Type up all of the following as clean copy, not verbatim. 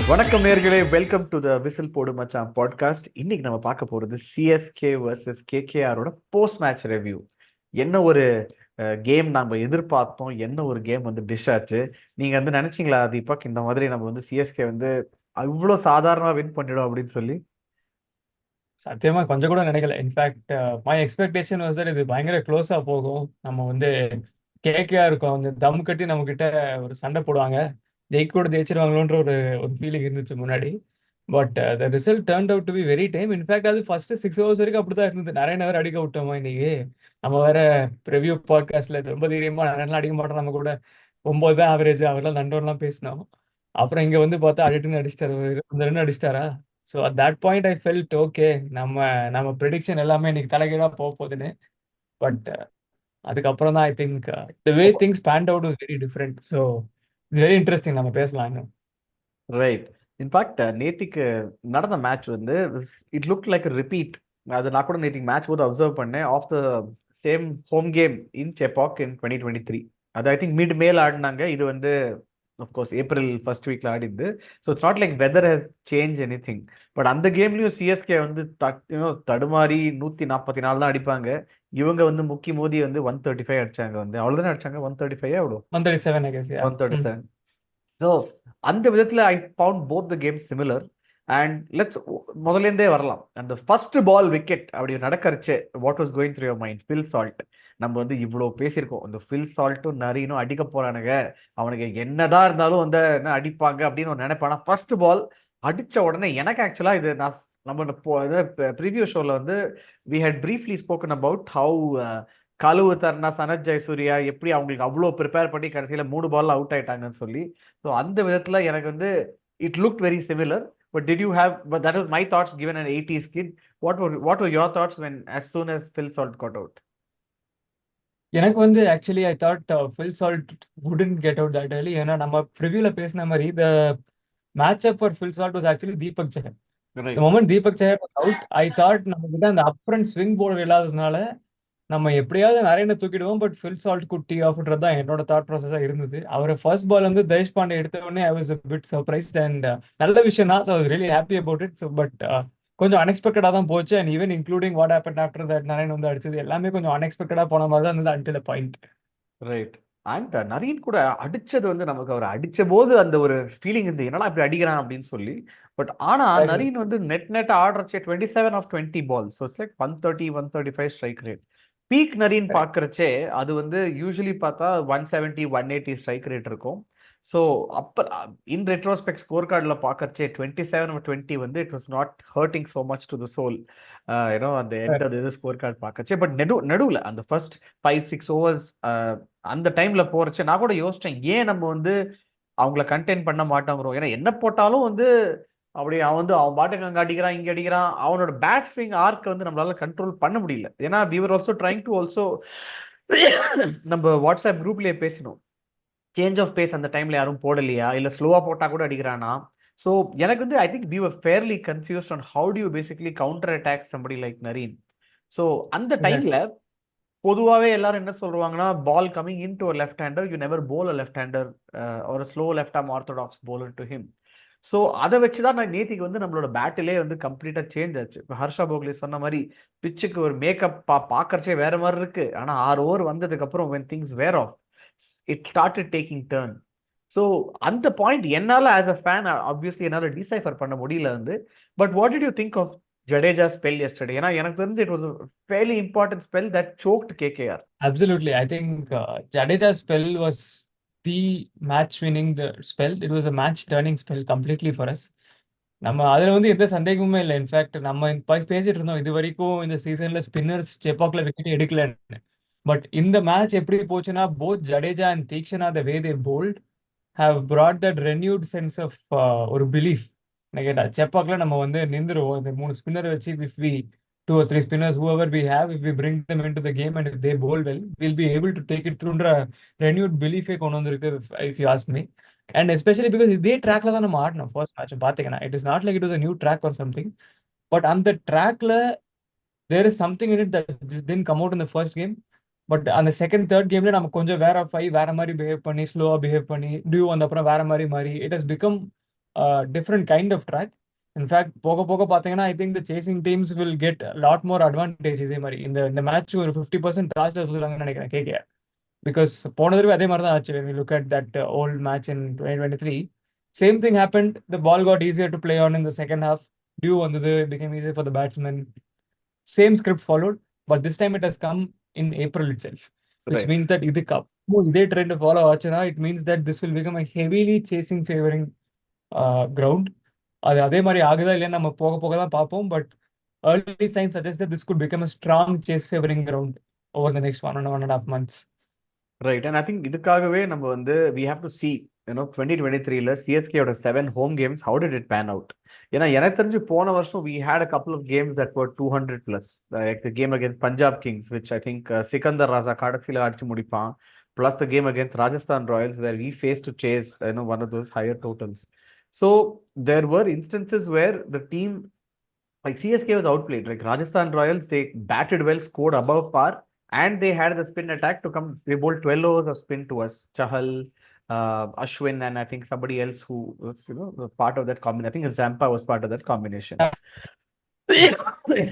வணக்கம் நேர்களே, welcome to the whistle போடு மச்சான் பாட்காஸ்ட். இன்னைக்கு நம்ம பார்க்க போறது சிஎஸ்கே வர்சஸ் கேகேஆரோட போஸ்ட் மேட்ச் ரிவ்யூ. என்ன ஒரு கேம் நம்ம எதிர்பார்த்தோம், என்ன ஒரு கேம் வந்து டிஷ் ஆச்சு. நீங்க வந்து நினைச்சீங்களா தீபக், இந்த மாதிரி நம்ம வந்து சிஎஸ்கே வந்து அவ்வளோ சாதாரணமா வின் பண்ணிடும் அப்படின்னு சொல்லி? சத்தியமா கொஞ்சம் கூட நினைக்கல. In fact my expectation was that இது பயங்கர க்ளோஸா போகும். நம்ம வந்து கேகேஆர் இருக்கும் அவங்க தம் கட்டி நம்ம கிட்ட ஒரு சண்டை போடுவாங்க, கூட ஜெயிச்சிருவாங்களோன்ற ஒரு ஒரு ஃபீலிங் இருந்துச்சு முன்னாடி. But the result turned out to be very time. In fact அது ஃபர்ஸ்ட் 6 ஓவர்ஸ் வரைக்கும் அப்படிதான் இருந்தது. நிறைய நேரம் அடிக்க விட்டோமா இன்னைக்கு. நம்ம வேற ப்ரிவ்யூ பாட்காஸ்ட்ல ரொம்ப தைரியமா நிறைய அடிக்க மாட்டோம், நம்ம கூட 9 தான் ஆவரேஜ் அவரெல்லாம் நண்டோர்லாம் பேசினோம். அப்புறம் இங்க வந்து பார்த்தா அடிட்டுன்னு அடிச்சிட்டாரு, ஒரு 20 ரன் அடிச்சிட்டாரா. So at that point I felt okay, நம்ம நம்ம ப்ரெடிக்ஷன் எல்லாமே இன்னைக்கு தலைகீழா போக போகுதுன்னு. பட் அதுக்கப்புறம் தான் I think the way things panned out was very different. So it's very interesting, நம்ம பேசலாம் இன்னும். ரைட். இன்ஃபேக்ட் நேத்திக்கு நடந்த மேட்ச் வந்து இட் லுக் லைக் ரிப்பீட். அது நான் கூட நேத்திக்கு மேட்ச் போது அப்சர்வ் பண்ணேன். Of the same home game in Chepauk in 2023. அது ஐ திங்க் மிட் மேல ஆடினாங்க. இது வந்து அஃப்கோர்ஸ் ஏப்ரல் ஃபர்ஸ்ட் வீக்ல ஆடிது. So it's not like weather has change anything. But அந்த கேம்லயும் சிஎஸ்கே வந்து தடுமாறி 144 தான் அடிப்பாங்க. இவங்க வந்து முக்கி மோதி வந்து 135 அடிச்சாங்க. வந்து அவ்வளவுதானே அடிச்சாங்க, 135 அவ்வளோ 137 I guess, yeah. 137. ஸோ அந்த விதத்தில் I found both the game similar. And let's முதலேருந்தே வரலாம். அந்த ஃபர்ஸ்ட் பால் விக்கெட் அப்படி நடக்கறச்சு, what was going through your mind? Phil Salt. நம்ம வந்து இவ்வளோ பேசியிருக்கோம், இந்த ஃபில் சால்ட்டும் நரீனும் அடிக்க போறானுங்க, அவனுக்கு என்னதான் இருந்தாலும் வந்து என்ன அடிப்பாங்க அப்படின்னு ஒரு நினைப்பானா. ஃபர்ஸ்ட் பால் அடிச்ச உடனே எனக்கு ஆக்சுவலா இது நான் நம்ம ப்ரீவியூ ஷோல வந்து we had briefly spoken about how கழுவு தர்ணா, சனத் ஜெயசூர்யா எப்படி அவங்களுக்கு அவ்வளோ ப்ரிப்பேர் பண்ணி கடைசியில் 3 பால்ல அவுட் ஆயிட்டாங்கன்னு சொல்லி. ஸோ அந்த விதத்தில் எனக்கு வந்து it look very similar. But did you have, but that was my thoughts given an 80s kid. What were your thoughts when as soon as Phil Salt got out? எனக்கு வந்து actually I thought Phil Salt wouldn't get out that early. ஏன்னா நம்ம ப்ரிவியூல பேசின மாதிரி the match up for Phil Salt was actually Deepak Sahar. The Right. moment Deepak Sahar was out, I thought நம்ம கிட்ட அந்த up front swing board இல்லாததுனால நம்ம எப்படியாவது நிறைய தூக்கிடுவோம். பட் ஃபில் சால்ட் குட்டி ஆஃப்ன்றது தான் என்னோட தாட் ப்ராசஸா இருந்தது. அவர் ஃபர்ஸ்ட் பால் வந்து தேஷ்பாண்டே எடுத்த உடனே I was a bit surprised and நல்ல விஷயம் தான். So I was really happy about it. So but கொஞ்சம் அன்எக்ஸ்பெக்டடா தான் போச்சு. And even including what happen after that, Naren வந்து அடிச்சது எல்லாமே கொஞ்சம் அன்எக்ஸ்பெக்டடா போன மாதிரி தான் இருந்தது until point. Right. And Nareen கூட அடிச்சது வந்து நமக்கு அவர் அடிச்ச போது அந்த ஒரு ஃபீலிங் இருந்து என்னடா இப்படி அடிக்கிறான் அப்படின்னு சொல்லி. பட் ஆனா நரீன் வந்து நெட் ஆடுறச்சே 27 of 20 balls. So it's like 130, 135 strike rate. Peak Narine பார்க்கறச்சே அது வந்து யூஸ்வலி பார்த்தா 170, 180 ஸ்ட்ரைக் ரேட் இருக்கும். ஸோ அப்போ இன் ரெட்ரோஸ்பெக்ட் ஸ்கோர் கார்டில் பார்க்கறச்சே 27 of 20 வந்து it was not hurting so much to the soul. ஏன்னோ அந்த எண்ட் அது இது ஸ்கோர் கார்டு பார்க்கறச்சே. பட் நடுவில் அந்த ஃபர்ஸ்ட் 5-6 ஓவர்ஸ் அந்த டைம்ல போறச்சு நான் கூட யோசிச்சேன், ஏன் நம்ம வந்து அவங்கள கண்டெயின் பண்ண மாட்டோங்கிறோம். ஏன்னா என்ன போட்டாலும் வந்து அப்படி அவன் வந்து அவன் பாட்டுக்கு அங்கே அடிக்கிறான், இங்கே அடிக்கிறான். அவனோட பேட் ஸ்விங் ஆர்க்கை வந்து நம்மளால கண்ட்ரோல் பண்ண முடியல. ஏன்னா we were also trying to also நம்ம வாட்ஸ்அப் குரூப்லயே பேசினோம், சேஞ்ச் ஆஃப் பேஸ் அந்த டைம்ல யாரும் போடலையா, இல்ல ஸ்லோவா போட்டா கூட அடிக்கிறானா. ஸோ எனக்கு வந்து I think we were fairly confused on how do you basically counter attack somebody like Narine. So அந்த டைம்ல பொதுவாகவே எல்லாரும் என்ன சொல்லுவாங்கன்னா, ball coming in to left hander you never bowl a left hander ஒரு slow left arm orthodox bowler to him. So அதை வச்சு தான் நான் நேத்திக்கு வந்து நம்மளோட பேட்டிலே வந்து கம்ப்ளீட்டாக சேஞ்ச் ஆச்சு. இப்போ ஹர்ஷா போக்லே சொன்ன மாதிரி பிச்சுக்கு ஒரு மேக்கப் பார்க்கறச்சே வேற மாதிரி இருக்கு. ஆனால் 6 ஓவர் வந்ததுக்கு அப்புறம் when things wear off it started taking turn. So அந்த பாயிண்ட் என்னால் ஆஸ் அ ஃபேன் ஆப்வியஸ்லி என்னால் டிசைஃபர் பண்ண முடியல வந்து. But what did you think of Jadeja's spell yesterday? ஏன்னா எனக்கு தெரிஞ்சு it was a fairly important spell that choked KKR. Absolutely. I think Jadeja's spell was the match winning the spell. It was a match turning spell completely for us. நம்ம அதுல வந்து எந்த சந்தேகமுமே இல்லை. In fact நம்ம பேசிட்டு இருந்தோம் இது வரைக்கும் இந்த சீசன்ல ஸ்பின்னர்ஸ் செப்பாக்ல விக்கெட் எடுக்கலன்னு. பட் இந்த மேட்ச் எப்படி போச்சுன்னா, both Jadeja and Theekshana the way they bowled have brought that renewed sense of ஒரு பிலீஃப். என்ன கேட்டா செப்பாக்ல நம்ம வந்து நின்றுருவோம் இந்த 3 ஸ்பின்னர் வச்சு. If we 2 or 3 spinners whoever we have, if we bring them into the game and if they bowl well, we'll be able to take it through renewed belief கொண்டு வந்திருக்கு, if you ask me. And especially because இதே ட்ராக்ல தான் நம்ம ஆடணும் first match பாத்தீங்கன்னா. It is not like it was a new track or something. But அந்த ட்ராக்ல there is something in it that didn't come out in the first game. But அந்த second third கேம்ல நம்ம கொஞ்சம் வேற மாதிரி பிஹேவ் பண்ணி, ஸ்லோவா பிஹேவ் பண்ணி, டியூ வந்த அப்புறம் வேற மாதிரி மாறி, it has become different kind of track. In fact போக போக பார்த்தீங்கன்னா ஐ think the chasing teams will get lot more advantage. இதே மாதிரி இந்த மேட்ச் ஒரு 50% டாஸ்ல சொல்லுவாங்கன்னு நினைக்கிறேன் கேகே. பிகாஸ் போன தடவை அதே மாதிரி தான் ஆச்சு. when we look at that old match in 2023, same thing happened. The ball got easier to play on in the second half. Dew வந்தது, it became easier for the batsmen. Same script followed, but this time it has come in April itself, which Right. means that இதே trend follow ஆச்சுன்னா it means that this will become a heavily chasing favoring ground. அது அதே மாதிரி ஆகுதா இல்லையா நம்ம போக போக தான் பார்ப்போம். But early signs suggest that this could become a strong chase favoring ground over the next 1.5 months. Right. And I think இதுக்காகவே நம்ம வந்து வி ஹேவ் டு சி 2023ல சிஎஸ்கேயோட 7 home games how did it pan out. ஏன்னா எனக்கு தெரிஞ்சு போன வருஷம் we had a couple of games that were 200+. The game against Punjab Kings which I think Sikandar Raza கடைசியில் அடிச்சு முடிப்பான். Plus the game against Rajasthan Royals where we faced to chase one of those higher totals. So there were instances where the team like CSK was outplayed. Like Rajasthan Royals, they batted well, scored above par, and they had the spin attack to come. They bowled 12 overs of spin to us. Chahal, Ashwin, and I think somebody else who was part of that combination. I think Zampa was part of that combination.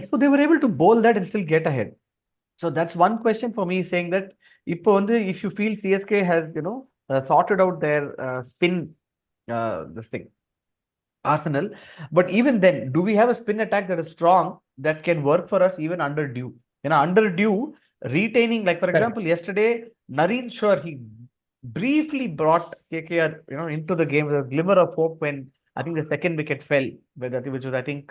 So they were able to bowl that and still get ahead. So that's one question for me, saying that if you feel CSK has sorted out their spin this thing arsenal, but even then, do we have a spin attack that is strong that can work for us even under Dew? Under Dew, retaining, like for example, yesterday, Nareen, sure, he briefly brought KKR into the game with a glimmer of hope when I think the second wicket fell, which was I think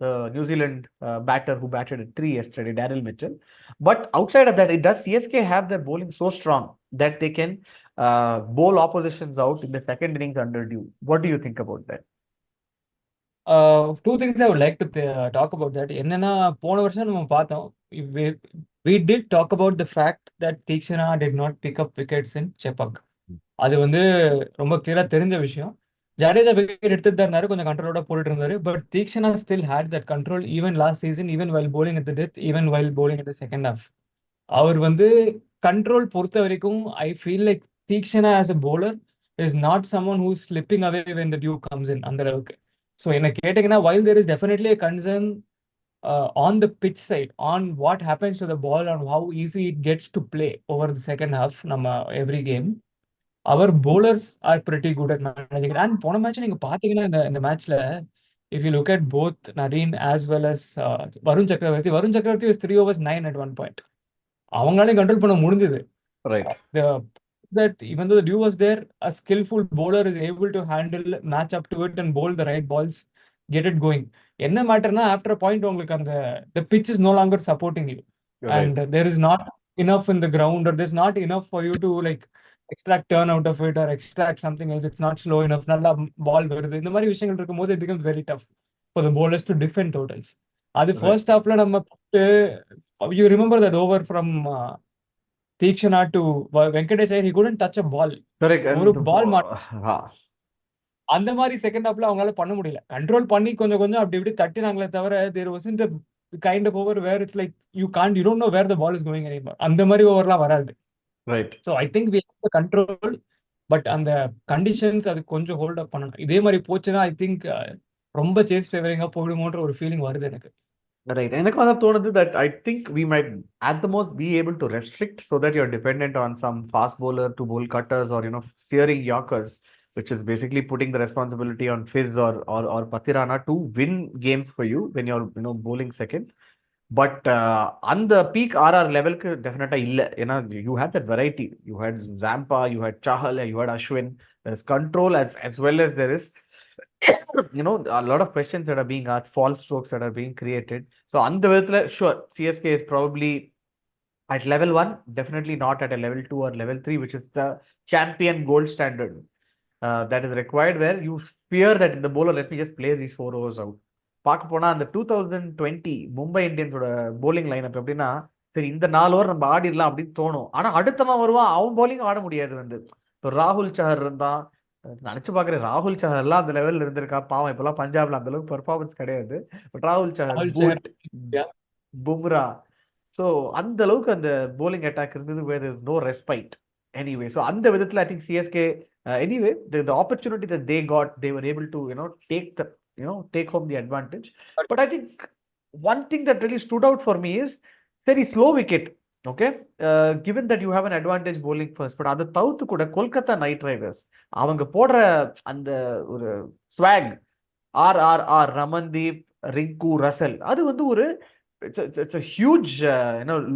the New Zealand batter who batted at 3 yesterday, Daryl Mitchell. But outside of that, does CSK have their bowling so strong that they can bowl oppositions out in the second innings under Dew? What do you think about that? Two things I would like to talk about that. என்னன்னா போன வருஷம் நம்ம பார்த்தோம், we did talk about the fact that Theekshana did not pick up wickets in Chepak. அது வந்து ரொம்ப கிளியரா தெரிஞ்ச விஷயம். ஜடேஜா விக்கெட் எடுத்துட்டு தான் இருந்தாரு, கொஞ்சம் கண்ட்ரோலோட போட்டுட்டு இருந்தாரு. But Theekshana still had that control even last season, even while bowling at the death, even while bowling at the second half. அவர் வந்து கண்ட்ரோல் பொறுத்த வரைக்கும் I feel like Theekshana as a bowler is not someone who's slipping away when the dew comes in அந்த அளவுக்கு. So என்ன கேட்டீங்கன்னா, while there is definitely a concern on the pitch side, on what happens to the ball, on how easy it gets to play over the second half, நம்ம every game, our bowlers are pretty good at managing it. And போன match நீங்க பாத்தீங்கன்னா, இந்த மேட்ச்ல if you look at both Nareen as well as Varun Chakravarti was 3 overs 9 at one point. அவங்களாலையும் control பண்ண முடிஞ்சது. Right. That even though the dew was there, a skillful bowler is able to handle, match up to it and bowl the right balls, get it going. என்ன மேட்டர்னா after a point உங்களுக்கு அந்த the pitch is no longer supporting you. Right. And there is not enough in the ground, or there's not enough for you to like extract turn out of it or extract something else. It's not slow enough, நல்லா ball வருது, இந்த மாதிரி விஷயங்கள் இருக்கும்போது it becomes very tough for the bowlers to defend totals. அது first halfல நம்ம you remember that over from Theekshana to Venkatesh, he couldn't touch a ball. Correct. ஒரு ball அந்த மாதிரி செகண்ட் ஹாஃப்ல அவங்களால பண்ண முடியல. கண்ட்ரோல் பண்ணி கொஞ்சம் கொஞ்சம் அப்படி இப்படி தட்டினாங்களே தவிர there wasn't a kind of over where it's like you don't know where the ball is going anymore. அந்த மாதிரி ஓவர்லாம் வராது. Right. So I think we have the control, but அந்த கண்டிஷன்ஸ் அது கொஞ்சம் ஹோல்ட் அப் பண்ணணும். இதே மாதிரி போச்சுன்னா ஐ திங்க் ரொம்ப சேஸ் ஃபேவரிங்கா போயிடுமோன்ற ஒரு ஃபீலிங் வருது எனக்கு. Right. எனக்கு வந்து தோணுது that I think we might at the most be able to restrict so that you're dependent on some fast bowler to bowl cutters or steering Yorkers, which is basically putting the responsibility on Fizz or Pathirana to win games for you when you're bowling second. But அந்த peak RR levelக்கு definitely இல்ல. You had that variety. You had Zampa, you had Chahal, you had Ashwin. There's control as well as there is a lot of questions that are being asked, false strokes that are being created. So அந்த விதத்துல sure CSK is probably at level 1, definitely not at a level 2 or level 3, which is the champion gold standard that is required, where you fear that in the bowler, let me just play these 4 overs out. பார்க்க போனா அந்த 2020 Mumbai இந்தியன்ஸோட bowling lineup எப்படின்னா, சரி இந்த 4 over நம்ம ஆடிடலாம் அப்படின்னு தோணும். ஆனா அடுத்தவன் வருவான், அவன் bowling ஆட முடியாது. இப்போ ராகுல் சஹர் இருந்தான், நினைச்சு பாக்குறேன் ராகுல் சஹர் எல்லாம் அந்த லெவல்ல இருந்திருக்கா. பாவம் இப்பெல்லாம் பஞ்சாப்ல அந்த அளவுக்கு பெர்ஃபார்மன்ஸ் கிடையாது. பட் ராகுல் சஹர், பூட், பும்ரா, ஸோ அந்த அளவுக்கு அந்த போலிங் அட்டாக் இருந்தது, where is no respite anyway. So அந்த விதத்துல I think CSK Anyway, the opportunity that they got, they were able to, take home the advantage. But I think one thing that really stood out for me is very slow wicket. Okay, given that you have an advantage bowling first, but அதை தவிர்த்து கூட Kolkata night Riders அவங்க போடுற அந்த ஒரு swag RRR Ramandeep Rinku Russell அது வந்து ஒரு it's huge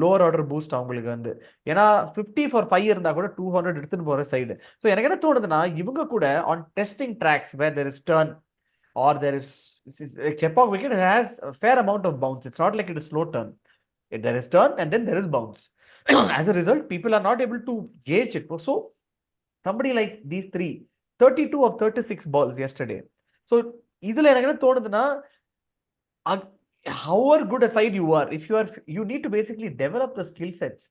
lower order boost அவங்களுக்கு வந்து. ஏன்னா 50 for 5 இருந்தா கூட 200 எடுத்துன்னு போற சைடு. ஸோ எனக்கு என்ன தோணுதுன்னா இவங்க கூட on testing tracks where there is turn or there is Chepauk wicket has fair amount of bounce. It's not like it is slow turn. There is turn and then there is bounce. As a result, people are not able to gauge it. So somebody like these three, 32 of 36 balls yesterday. So இதுல எனக்கு என்ன தோணுதுன்னா however good a side you are, if you need to basically develop the skill sets.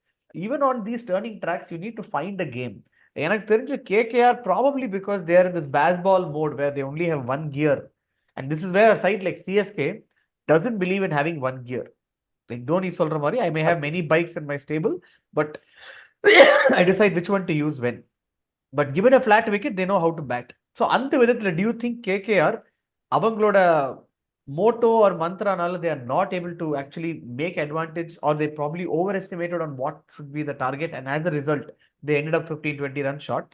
Even on these turning tracks, you need to find a game. எனக்கு தெரிஞ்ச KKR probably because they are in this baseball mode where they only have one gear, and this is where a side like CSK doesn't believe in having one gear. Like Dhoni சொல்ற மாதிரி, I may have many bikes in my stable, but I decide which one to use when. But given a flat wicket, they know how to bat. So அந்த விதத்துல do you think KKR அவங்களோட motto or mantra-நால they are not able to actually make advantage, or they probably overestimated on what should be the target, and as a result they ended up 15-20 runs short?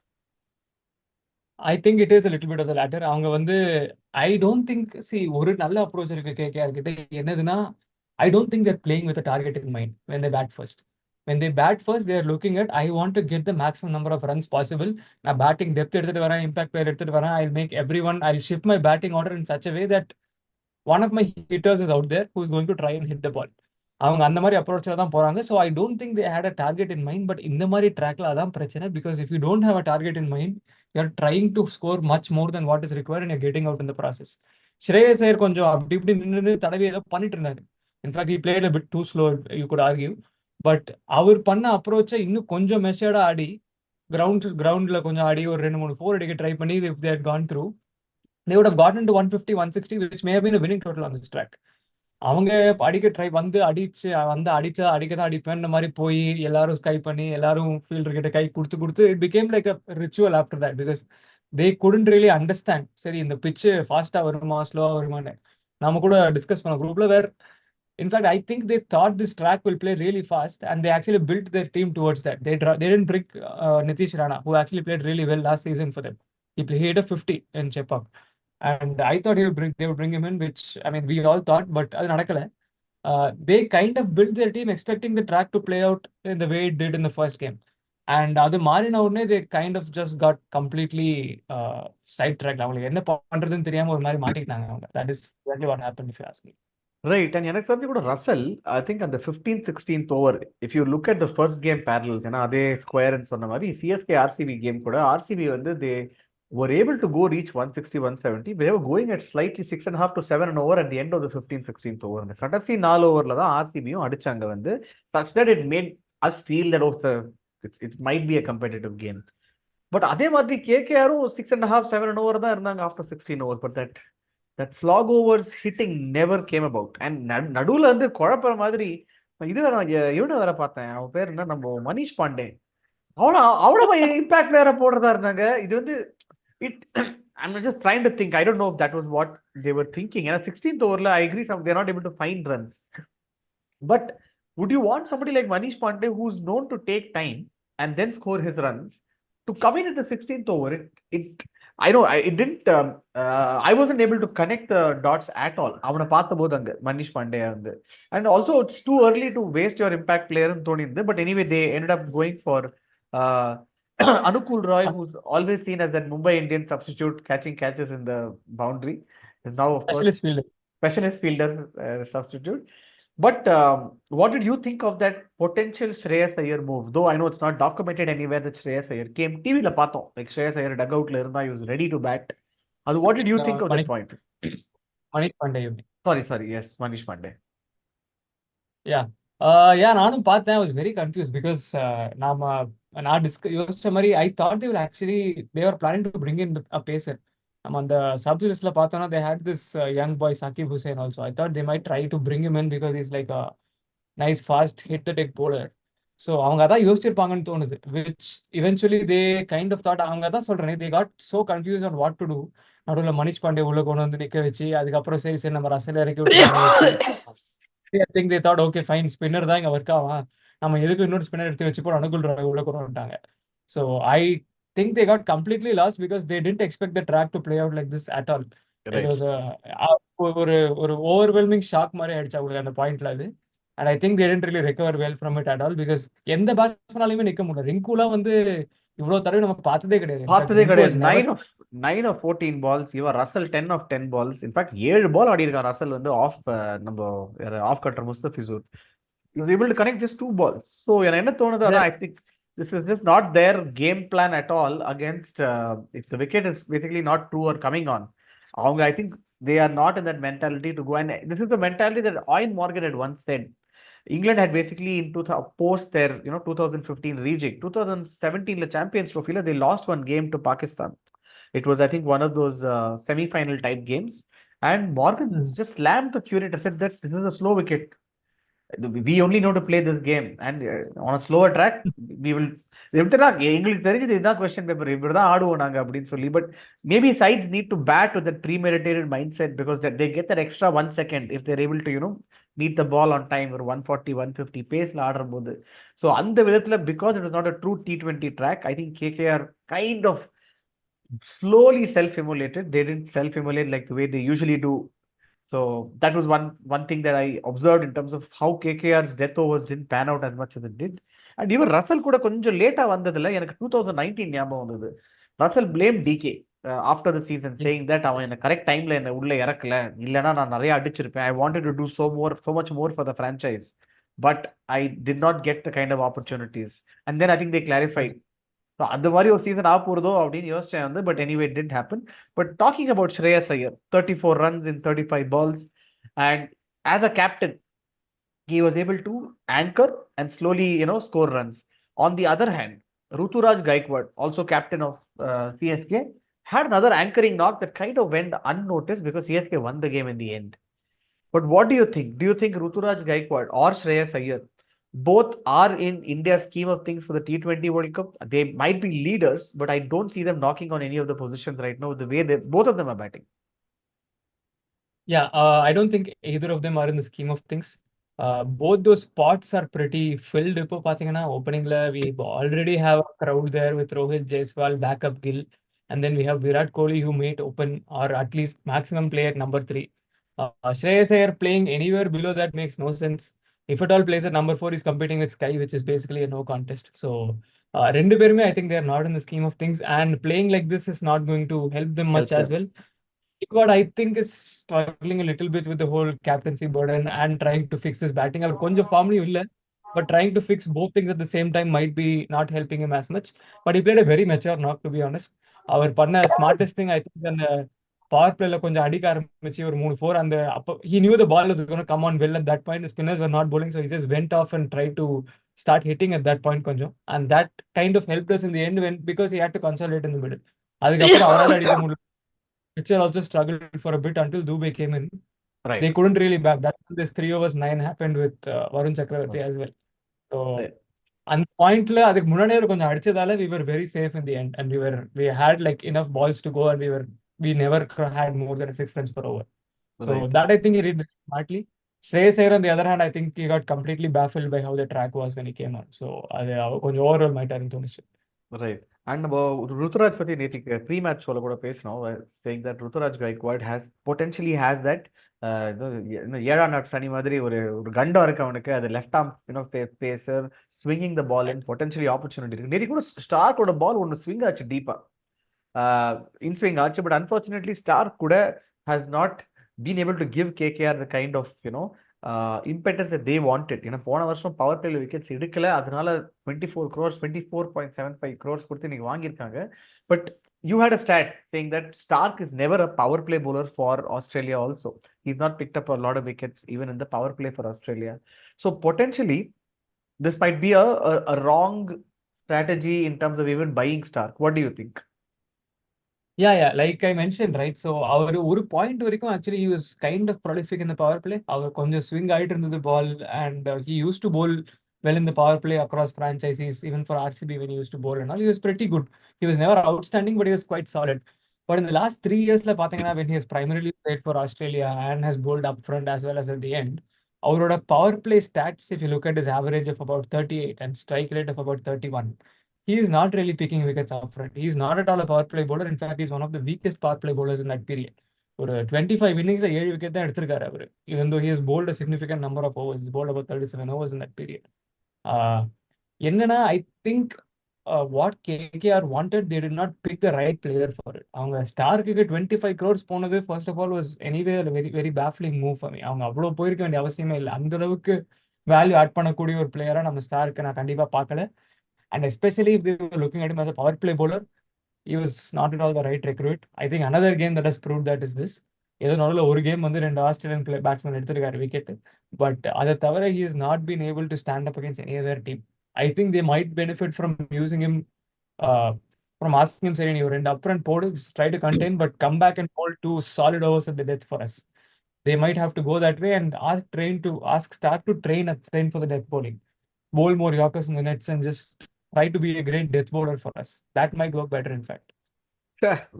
I think it is a little bit of the latter. அவங்க வந்து I don't think, see, ஒரு நல்ல approach இருக்கு KKR கிட்ட. என்னதுன்னா, I don't think they're playing with a target in mind when they bat first. When they bat first, they are looking at, I want to get the maximum number of runs possible. நான் batting depth எடுத்துட்டு வரேன், impact player எடுத்துட்டு வரேன், I'll shift my batting order in such a way that one of my hitters is out there who's going to try and hit the ball. அவங்க அந்த மாதிரி அப்ரோச்சில் தான் போறாங்க. So I don't think they had a target in mind. But இந்த மாதிரி ட்ராக்ல அதான் பிரச்சனை. Because if you don't have a target in mind, you're trying to score much more then what is required and you're getting out in the process. Shreyas Iyer கொஞ்சம் அப்படி இப்படி நின்று தடவி ஏதோ பண்ணிட்டு இருந்தாரு. In fact he played a bit too slow, you could argue. But அவர் பண்ண அப்ரோச்சை இன்னும் கொஞ்சம் மெஷர்டா ஆடி, கிரவுண்ட்ல கொஞ்சம் ஆடி ஒரு 2-3 4 அடிக்க ட்ரை பண்ணி, if they had gone through, they would have gotten to 150, 160, which may have been a winning total on this track. அவங்க அடிக்க ட்ரை அடிச்சா அடிக்கதான் அடிப்பேன் மாதிரி போய் எல்லாரும் ஸ்கை பண்ணி எல்லாரும் ஃபீல்டர் கிட்ட கை கொடுத்து it became like a ritual after that. Because they couldn't really understand, சரி இந்த பிச்சு ஃபாஸ்டா வருமா ஸ்லோவா வருமான்னு. நம்ம கூட டிஸ்கஸ் பண்ண குரூப்ல where, in fact I think they thought this track will play really fast and they actually built their team towards that. They didn't bring Nitish Rana, who actually played really well last season for them. He hit a 50 in Chepauk. And I thought they would bring him in, which, I mean, we all thought, but அது நடக்கல. They kind of built their team expecting the track to play out in the way it did in the first game. And அது மாறின உடனே they kind of just got completely sidetracked. அவங்களுக்கு என்ன பண்றதுன்னு தெரியாம ஒரு மாதிரி மாட்டிக்கிட்டாங்க அவங்க. That is exactly what happened, if you ask me. Right, and எனக்கு தெரிஞ்சு கூட ரசல், I think அந்த 15th 16th over, if you look at the first game parallels, ஏன்னா அதே ஸ்கொயர்னு சொன்ன மாதிரி CSK RCB கேம் கூட RCB வந்து they were able to go reach 160 170. They were going at slightly 6.5 to 7 over at the end of the 15th 16th over. அந்த கடைசி 4 ஓவர்ல தான் RCBயும் அடிச்சாங்க வந்து, such that it made us feel that it might be a competitive game. But அதே மாதிரி KKRும் 6.5 7 over தான் இருந்தாங்க after 16 overs. But that slog overs hitting never came about. And நடுவுல வந்து குழப்பற மாதிரி இது வேற, இவனை வேற பார்த்தேன், அவன் பேர் என்ன, நம்ம மனிஷ் பாண்டே, அவ்வளவு இம்பாக்ட் வேற போடுறதா இருந்தாங்க. இது வந்து I'm just trying to think. I don't know if that was what they were thinking. And 16th over, I agree, they're not able to find runs. But would you want somebody like Manish Pandey, who's known to take time and then score his runs, to come in at the 16th over? I know it didn't. I wasn't able to connect the dots at all. அவனை பார்த்தபோது அங்க மனிஷ் பாண்டே வந்து, and also it's too early to waste your impact player ன்னு தோணிந்து. But anyway, they ended up going for Anukul Roy, who's always seen as that Mumbai Indian substitute catching catches in the boundary, is now of course specialist fielder substitute. But what did you think of that potential Shreyas Iyer move? Though I know it's not documented anywhere that Shreyas Iyer came. TV la paathom, like Shreyas Iyer dugout la irundha, he was ready to bat. What did you think of that point? Manish Pandey. Sorry, yes, Manish Pandey. Yeah. நானும் பார்த்தேன். I was very confused because நான் யோசிச்ச மாதிரி I thought they were planning to bring in a pacer. நம்ம அந்த sub லிஸ்ட்ல பார்த்தோம்னா they had this young boy Saqib Hussain also. I thought they might try to bring him in because he's like a nice fast hit the deck bowler. So அவங்க அதான் யோசிச்சிருப்பாங்கன்னு தோணுது, which eventually they kind of thought. அவங்க தான் சொல்றேன், they got so confuse on what to do. நடுவில் மனிஷ் பாண்டே உள்ள கொண்டு வந்து நிக்க வச்சு, அதுக்கப்புறம் சரி சரி நம்ம ரசல் இறக்கி விட்டுலாம்னு வச்சு, ஐ think they thought okay fine, spinner தான் இங்க ஒர்க் ஆகும், நம்ம எதுக்கு இன்னொரு ஸ்பின்னர் எடுத்து வச்சு போய் அனுகுல் ராய் உள்ள கொண்டு வந்துட்டாங்க. So I think they got completely lost because they tend expect the track to play out like this at all. It right. Was ஒரு ஒரு ஓவர்வெல்மிங் ஷாக் மாதிரி ஆயிடுச்சு அவங்களுக்கு அந்த பாயிண்ட்ல அது. And I think they tend really recover well from it at all because எந்த பேட்ஸ்மேனாலுமே நிக்க முடியல. ரிங்குலாம் வந்து இவ்வளவு தடவை நம்ம பார்த்ததே கிடையாது. இன்ஃபேக்ட் பார்த்ததே ரிங்கு கிடையாது. Was never. 9 of 14 balls. இவன் ரசல் 10 of 10 balls. இன்ஃபேக்ட் 7 பால் ஆடி இருக்கான் ரசல் வந்து ஆஃப். நம்ம of cutter Mustafizur he was able to connect just 2 balls. So எனக்கு என்ன தோணுது அதான், I think this is just not their game plan at all against if the wicket is basically not true or coming on. அவங்க I think they are not in that mentality to go, and this is the mentality that Ian Morgan had once said. England had basically in post their 2015 rejig, 2017 Champions Trophy they lost one game to Pakistan. It was I think one of those semi-final type games, and Morgan just slammed the curator, said that this is a slow wicket. We only know to play this game, and on a slower track we will. எங்களுக்கு தெரிஞ்சது இதுதான் question paper, இப்படிதான் ஆடுவோம் நாங்க அப்படின்னு சொல்லி. But maybe sides need to bat with that premeditated mind set because they get that extra 1 second if they're able to meet the ball on time. ஒரு 140-150 பேஸ்ல ஆடும் போது, ஸோ அந்த விதத்துல because it is not a true T20 track, I think KKR kind of slowly self-immolated. They didn't self-immolate like the way they usually do. So that was one thing that I observed in terms of how KKR's death overs didn't pan out as much as it did. And even Russell கூட கொஞ்சம் லேட்டா வந்ததுல எனக்கு 2019 ஞாபகம் வந்தது. Russell blame DK after the season saying that அவன் என்ன correct டைம்ல என்ன உள்ள இறக்கல, இல்லைன்னா நான் நிறைய அடிச்சிருப்பேன். I wanted to do so much more for the franchise, but I did not get the kind of opportunities. And then I think they clarified. So அந்த மாதிரி ஒரு சீசன் ஆக போகிறதோ அப்படின்னு யோசிச்சேன் வந்து, but anyway it did happen. But talking about Shreyas Iyer, 34 runs in 35 balls, and as a captain he was able to anchor and slowly score runs. On the other hand, Ruturaj Gaikwad, also captain of CSK, had another anchoring knock that kind of went unnoticed because CSK won the game in the end. But what do you think? Do you think Ruturaj Gaikwad or Shreyas Iyer both are in India's scheme of things for the T20 World Cup? They might be leaders, but I don't see them knocking on any of the positions right now the way both of them are batting. Yeah, I don't think either of them are in the scheme of things. Both those spots are pretty filled. இப்போ பார்த்தீங்கன்னா ஓப்பனிங்ல we already have a crowd there with Rohit Jaiswal, backup Gill, and then we have Virat Kohli who might open or at least maximum play at number 3. Shreyas Iyer playing anywhere below that makes no sense. If at all plays at number 4, he's competing with Sky, which is basically a no contest. So ரெண்டு பேருமே I think they are not in the scheme of things, and playing like this is not going to help them much as well. What I think is struggling a little bit with the whole captaincy burden and trying to fix his batting. அவர் கொஞ்சம் ஃபார்ம்லயும் இல்ல, but trying to fix both things at the same time might be not helping him as much. But he played a very mature knock, to be honest. அவர் பண்ண smartest thing I think அந்த power பிளேல கொஞ்சம் அடிக்க ஆரம்பிச்சு ஒரு 3-4 அந்த அப்போ he knew the ball was going to come on well at that point. The spinners were not bowling, so he just went off and tried to start hitting at that point கொஞ்சம், and that kind of helped us in the end because he had to consolidate in the middle. அதுக்கப்புறம் அவரால் அடிக்க முடியல. Pitcher also struggled for a bit until Dubey came in. Right. They couldn't really back. That's when this 3 overs 9 happened with Varun Chakravarti as well. So, அந்த பாயிண்ட்ல அதுக்கு முன்னாடியே கொஞ்சம் அடிச்சதால we were very safe in the end, and we had like enough balls to go, and we never had more than 6 runs per over. So that I think he did smartly. Shreyas Iyer on the other hand, I think he got completely baffled by how the track was when he came on. So அது கொஞ்சம் overall மைட்டாருன்னு தோணுச்சு. Right. And நம்ம ருத்துராஜ் பத்தி நேற்றுக்கு pre match ஷோல கூட பேசினோம், saying that Ruturaj Gaikwad has that ஏழாம் நாட் சனி மாதிரி ஒரு கண்டம் இருக்கு அவனுக்கு. அது லெஃப்ட் ஆர்ம் பேசர் ஸ்விங்கிங் த பால் இன் பொட்டன்ஷியலி ஆப்பர்ச்சுனிட்டி இருக்கு. நேற்று கூட ஸ்டார்க்கோட பால் ஒன்று ஸ்விங் ஆச்சு டீப்பா, இன்ஸ்விங் ஆச்சு. பட் அன்பார்ச்சுனேட்லி ஸ்டார்க் கூட has not been able to give KKR the kind of impetus that they wanted. ஏன்னா போன வருஷம் பவர் பிளேல விக்கெட்ஸ் எடுக்கல, அதனால 24 crores 24.75 crores கொடுத்து இன்னைக்கு வாங்கியிருக்காங்க. But you had a stat saying that Stark is never a power play bowler for Australia also. He's not picked up a lot of wickets even in the power play for Australia. So potentially this might be a wrong strategy in terms of even buying Stark. What do you think? Yeah, like I mentioned, right? So அவர் ஒரு point வரைக்கும் actually he was kind of prolific in the power play. அவர் கொஞ்சம் swing ஆயிட்டு இருந்தது பால், and he used to bowl well in the power play across franchises, even for RCB when he used to bowl and all. He was pretty good. He was never outstanding, but he was quite solid. But in the last 3 years, when he has primarily played for Australia and has bowled up front as well as at the end, அவரோட power play stats, if you look at his average of about 38 and strike rate of about 31, he is not really picking wickets up front. He is not at all a power play bowler. In fact, he's one of the weakest power play bowlers in that period. ஒரு 25 இன்னிங்ஸ்ல 7 wicket தான் எடுத்திருக்காரு அவரு. Even though he has bowled a significant number of overs, he's bowled about 37 overs in that period. என்னன்னா I think what KKR wanted they did not pick the right player for it. அவங்க ஸ்டார்க்கு 25 crores போனது first of all was anyway very very baffling move for me. அவங்க அவ்வளோ போயிருக்க வேண்டிய அவசியமே இல்லை. அந்த அளவுக்கு வேல்யூ ஆட் பண்ணக்கூடிய ஒரு பிளேயரா நம்ம ஸ்டார்க்கு நான் கண்டிப்பா பார்க்கல. And especially if they var looking at him as a power play bowler, he was not at all the right recruit. I think another game that has proved that is this. ஏதோ நடுவில் ஒரு game வந்து 2 Australian batsman எடுத்திருக்காரு wicket. But அதை தவிர he has not been able to stand up against any other team. I think they might benefit from using him, uh, from asking him, சரி நீ ஒரு 2 upfront போடு, try to contain, but come back and bowl 2 solid overs at the death for us. They might have to go that way and start to train for the death bowling. Bowl more Yorkers in the nets and just try to be a great death bowler for us. That might work better, in fact.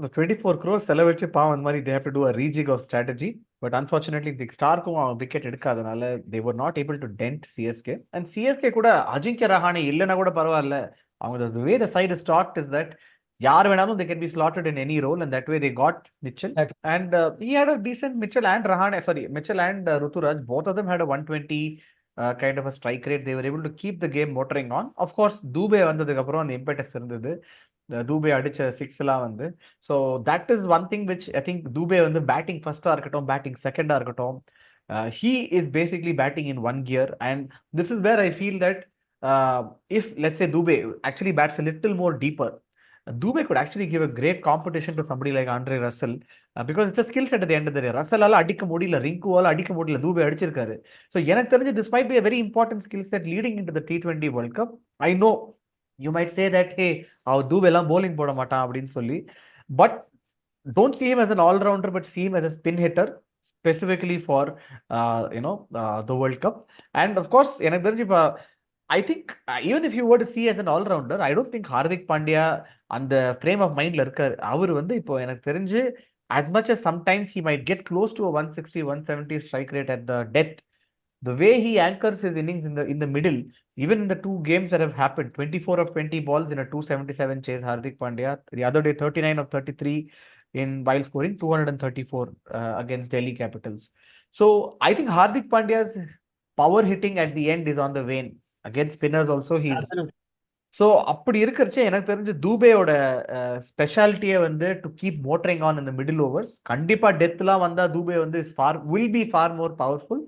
The 24 crores செலவழிச்சு பாவம் அந்த மாதிரி they have to do a rejig of strategy. But unfortunately, the ஸ்டார்க்கும் wicket எடுக்காதனால they were not able to dent CSK. And CSK கூட அஜிங்கிய ரஹானே இல்லைன்னா கூட பரவாயில்ல. அவங்க the way the side is stocked is that யார் வேணாலும் they can be slotted in any role, and that way they got Mitchell. Exactly. And he had a decent Mitchell and Ruturaj, both of them had a 120 kind of a strike rate. They were able to keep the game motoring on. Of course, Dubey வந்ததுக்கு அப்புறம் அந்த இம்பெட்டஸ் இருந்தது. தூபே அடிச்ச 6 எல்லாம் வந்து. So that is one thing which I think Dube வந்து batting ஃபர்ஸ்டா இருக்கட்டும், பேட்டிங் செகண்டா இருக்கட்டும், he is basically batting in one gear. And this is where I feel that if let's say Dubey actually bats a little more deeper, Dubey could actually give a great competition to somebody like Andre Russell, because it's a skill set at the end of the day. ரசலால அடிக்க முடியல, ரிங்குவால அடிக்க முடியல, தூபே அடிச்சிருக்காரு. So எனக்கு தெரிஞ்சு this might be a very important skill set leading into the T20 World Cup. I know you might say that, hey, our Dubey எல்லாம் bowling போட மாட்டான் அப்படின்னு சொல்லி, but don't see him as an all-rounder, but see him as a spin hitter specifically for the World Cup. And of course எனக்கு தெரிஞ்சு இப்போ I think even if you were to see as an all-rounder, I don't think Hardik Pandya அந்த frame of mindல இருக்காரு. அவர் வந்து இப்போ எனக்கு தெரிஞ்சு as much as sometimes he might get close to a 160 170 strike rate at the death, the way he anchors his innings in the middle, even in the 2 games that have happened, 24 of 20 balls in a 277 chase, Hardik Pandya. The other day, 39 of 33 while scoring 234 against Delhi Capitals. So I think Hardik Pandya's power hitting at the end is on the wane. Against spinners also, he's Absolutely. So அப்படி இருக்கிறச்ச எனக்கு தெரிஞ்சு தூபேயோட ஸ்பெஷாலிட்டியை வந்து to keep motoring on இந்த middle overs. கண்டிப்பாக டெத்லாம் வந்தால் தூபே வந்து will be for more powerful.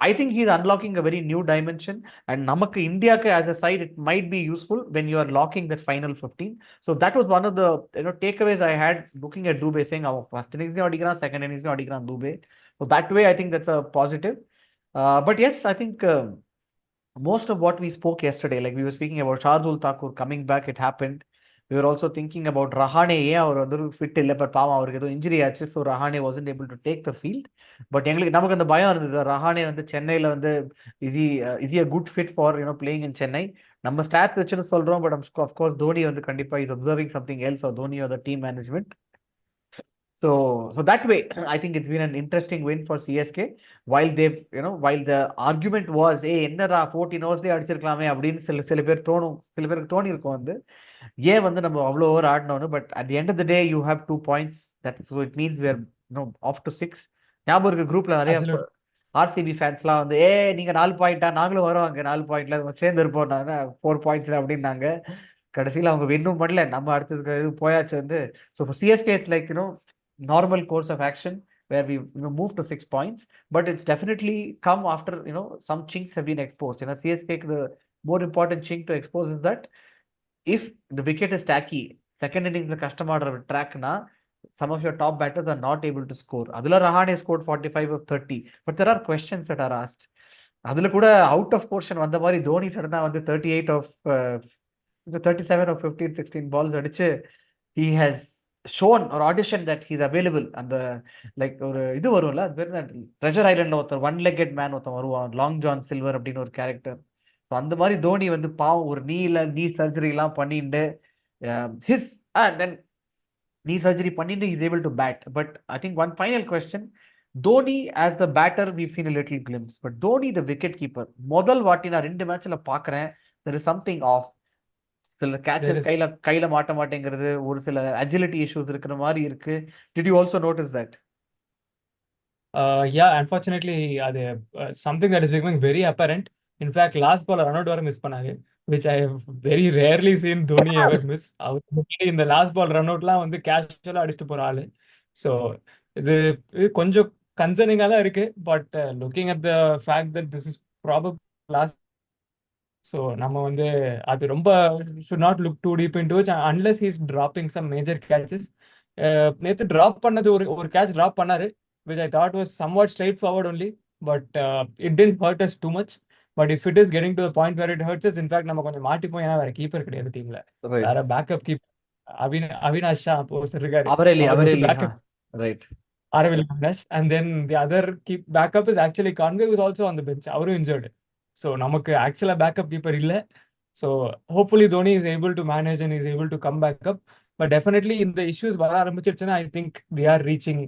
I think he's unlocking a very new dimension, and நமக்கு இந்தியாக்கு as a side it might be useful when you are locking that final 15. So that was one of the takeaways I had looking at Dubey, saying our first innings அடிக்கிறான், second innings அடிக்கிறான் Dubey. So that way I think that's a positive. But yes, I think most of what we spoke yesterday, like we were speaking about Shardul Thakur coming back, it happened. We were also thinking about Rahane. அவர் வந்து fit இல்லை, but பாவம் அவருக்கு ஏதோ injury ஆச்சு. So Rahane wasn't able to take the field. But நமக்கு அந்த பயம் இருந்தது, ரஹானே வந்து சென்னையில் வந்து is he a good fit for playing in Chennai. நம்ம ஸ்டாட்ஸ் வச்சுன்னு சொல்றோம், பட் அஃப்கோர்ஸ் தோனி வந்து கண்டிப்பா is observing something else, or Dhoni or the team management. So that way, I think it's been an interesting win for CSK. While they've, while the argument was, hey, என்னடா 14 overs அடிச்சிருக்கலாமே அப்படின்னு சில பேருக்கு தோணி இருக்கும் வந்து, ஏன் வந்து நம்ம அவ்வளோ ஓவர் ஆடணும்னு. But at the end of the day you have 2 points. That so it means we are off to 6. ஞாபகம் இருக்கு, குரூப்ல நிறைய ஆர்சிபி ஃபேன்ஸ்லாம் வந்து, நீங்க 4 பாயிண்டா, நாங்களும் வரோம் அங்கே 4 பாயிண்ட்ல சேர்ந்து இருப்போம் 4 points அப்படின்னாங்க. கடைசியில் அவங்க வின்னும் பண்ணல, நம்ம அடுத்ததுக்கு இது போயாச்சு வந்து. So for CSK it's like normal course of action where we moved to 6 points, but it's definitely come after some chinks have been exposed. CSK, the more important chink to expose is that if the wicket is tacky, second innings la customer track na, some of your top batters are not able to score. Adula Rahane scored 45 of 30, but there are questions that are asked. Adula kuda out of portion vanda mari Dhoni sadana வந்து 38 of 37 of 15 16 balls adichu, he has shown or audition that he's available. அந்த like ஒரு இது வரும்ல, அது பேர் treasure ஐலண்ட்ல ஒருத்தர் one லெக்கெட் man ஒருத்தன் வருவான், லாங் ஜான் சில்வர் அப்படின்னு ஒரு கேரக்டர். அந்த மாதிரி தோனி வந்து பாவம் ஒரு நீ சர்ஜரி எல்லாம் பண்ணிட்டு ஹிஸ் தென் knee surgery பண்ணிட்டு is able to bat. But I think one final question. Dhoni as the batter, we've seen a little glimpse. But Dhoni, the wicket keeper, முதல் வாட்டி நான் 2 மேட்ச்ல பாக்குறேன். There is something off. சில There catches is, கையில மாட்ட மாட்டேங்கிறது, ஒரு சில அஜிலிட்டி இஷ்யூஸ் இருக்கிற மாதிரி இருக்கு. Did you also notice that? yeah, unfortunately, அது something that is becoming very apparent. In fact, last ball run out வர மிஸ் பண்ணாரு, which I have very rarely seen Dhoni ever miss. அவர் இந்த last ball run அவுட்லாம் வந்து கேஷுவலா அடிச்சுட்டு போற ஆளு. So இது இது கொஞ்சம் கன்சர்னிங்காக தான் இருக்கு. But looking at the fact that this is probable last, so நம்ம வந்து அது ரொம்ப should not look too deep into it unless he's dropping some major catches. நேற்று ட்ராப் பண்ணது ஒரு கேட்ச் ட்ராப் பண்ணாரு, which I thought was somewhat straightforward only, but it didn't hurt us too much. But if it is getting to the point where it hurts us, in fact, நம்ம கொஞ்சம் மாட்டிப்போம். ஏன்னா வேற keeper கிடையாது டீம்ல, Right. வேற backup keeper Avinash Shah ஒருத்தர் இருக்காரு, அவரேலி அவர் வந்து ha. Backup Right. Aravind Avinash, and then the other backup is actually Conway, who's also on the bench. அவரும் injured. So நமக்கு ஆக்சுவலா பேக்கப் கீப்பர் இல்ல. So hopefully Dhoni is able to manage and is able to come back up. But definitely இந்த issues வர ஆரம்பிச்சிருச்சுன்னா I think we are reaching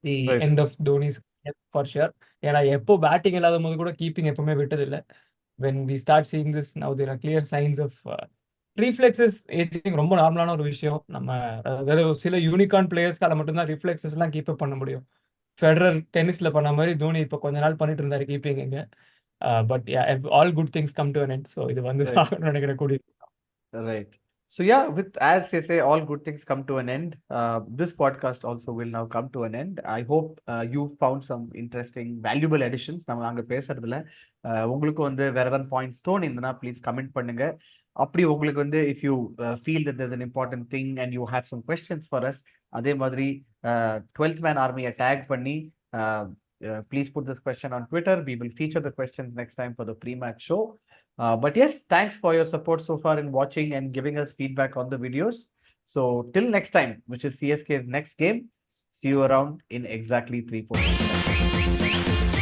the Right. end of Dhoni's career for sure. ஏன்னா எப்போ batting இல்லாத போது கூட keeping எப்பவுமே விட்டதில்லை. When we start seeing this now, there are clear signs of reflexes ageing. ரொம்ப நார்மலான ஒரு விஷயம். நம்ம அதாவது சில யூனிகார்ன் பிளேயர்ஸ்க்கால மட்டும்தான் ரிஃப்ளெக்ஸஸ் எல்லாம் கீப் அப் பண்ண முடியும். ஃபெடரர் டென்னிஸ்ல பண்ண மாதிரி தோனி இப்போ கொஞ்ச நாள் பண்ணிட்டு இருந்தாரு கீப்பிங் இங்க. But all good things come to an end. So இது வந்து நினைக்கிற கூடிய. Right. So yeah, with as they say, all good things come to an end. This podcast also will now come to an end. I hope you found some interesting, valuable additions. நம்ம அங்க பேசுறதுல உங்களுக்கு வந்து வேற ஏதாவது points தோணிருந்தனா please comment பண்ணுங்க. அப்படி உங்களுக்கு வந்து if you feel that there's an important thing and you have some questions for us, அதே மாதிரி 12th man army tag பண்ணி please put this question on Twitter. We will feature the questions next time for the pre-match show. But yes, thanks for your support so far in watching and giving us feedback on the videos. So till next time, which is CSK's next game, see you around in exactly 3-4 minutes.